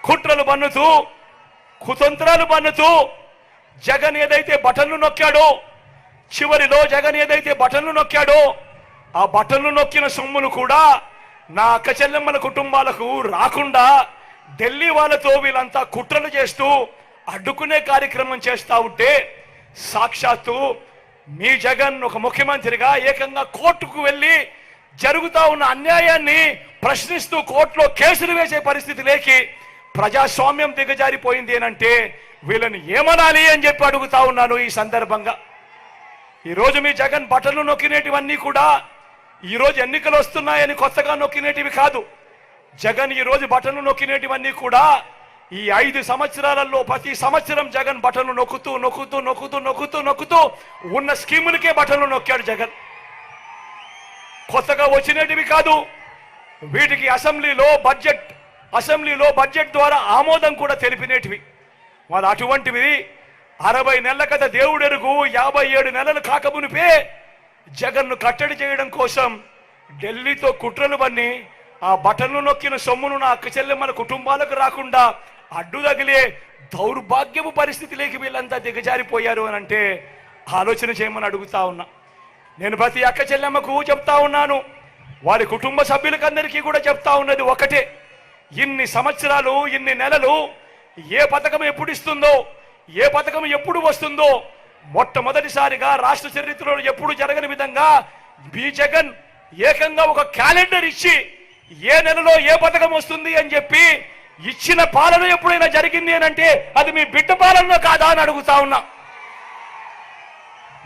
కుట్రలు పన్నుతూ కుతంత్రాలు పన్నుతూ జగన్ ఏదైతే బటన్లు నొక్కాడో, చివరిలో జగన్ ఏదైతే బటన్లు నొక్కాడో ఆ బటన్లు నొక్కిన సొమ్మును కూడా నా అక్క చెల్లెమ్మల కుటుంబాలకు రాకుండా ఢిల్లీ వాళ్ళతో వీళ్ళంతా కుట్రలు చేస్తూ అడ్డుకునే కార్యక్రమం చేస్తా ఉంటే సాక్షాత్తు మీ జగన్ ఒక ముఖ్యమంత్రిగా ఏకంగా కోర్టుకు వెళ్ళి జరుగుతా ఉన్న అన్యాయాన్ని ప్రశ్నిస్తూ కోర్టులో కేసులు వేసే పరిస్థితి లేకి ప్రజాస్వామ్యం దిగజారిపోయింది అంటే వీళ్ళని ఏమనాలి అని చెప్పి అడుగుతా ఉన్నాను. ఈ సందర్భంగా ఈరోజు మీ జగన్ బటన్లు నొక్కినేటివన్నీ కూడా ఈరోజు ఎన్నికలు వస్తున్నాయని కొత్తగా నొక్కినేటివి కాదు. జగన్ ఈరోజు బటన్లు నొక్కినేటివన్నీ కూడా ఈ 5 సంవత్సరాలలో ప్రతి సంవత్సరం జగన్ బటన్లు నొక్కుతూ నొక్కుతూ నొక్కుతూ నొక్కుతూ నొక్కుతూ ఉన్న స్కీములకే బటన్లు నొక్కాడు జగన్. కొత్తగా వచ్చినటివి కాదు. వీటికి అసెంబ్లీలో బడ్జెట్ ద్వారా ఆమోదం కూడా తెలిపినేటివి. మరి అటువంటివి 60 నెలల కథ దేవుడెరుగు 57 నెలలు కాకమునిపే జగన్ను కట్టడి చేయడం కోసం ఢిల్లీతో కుట్రలు పన్ని ఆ బటన్లు నొక్కిన సొమ్మును నా అక్క చెల్లెమ్మల కుటుంబాలకు రాకుండా అడ్డు తగిలే దౌర్భాగ్యపు పరిస్థితిలోకి వీళ్ళంతా దిగజారిపోయారు అని అంటే ఆలోచన చేయమని అడుగుతా ఉన్నా. నేను ప్రతి అక్క చెల్లెమ్మకు చెప్తా ఉన్నాను, వారి కుటుంబ సభ్యులకందరికీ కూడా చెప్తా ఉన్నది ఒకటే, ఇన్ని సంవత్సరాలు ఇన్ని నెలలు ఏ పథకం ఎప్పుడు ఇస్తుందో, ఏ పథకం ఎప్పుడు వస్తుందో మొట్టమొదటిసారిగా రాష్ట్ర చరిత్రలో ఎప్పుడు జరగని విధంగా మీ జగన్ ఏకంగా ఒక క్యాలెండర్ ఇచ్చి ఏ నెలలో ఏ పథకం వస్తుంది అని చెప్పి ఇచ్చిన పాలన ఎప్పుడైనా జరిగింది అని అంటే అది మీ బిడ్డ పాలన కాదా అని అడుగుతా ఉన్నా.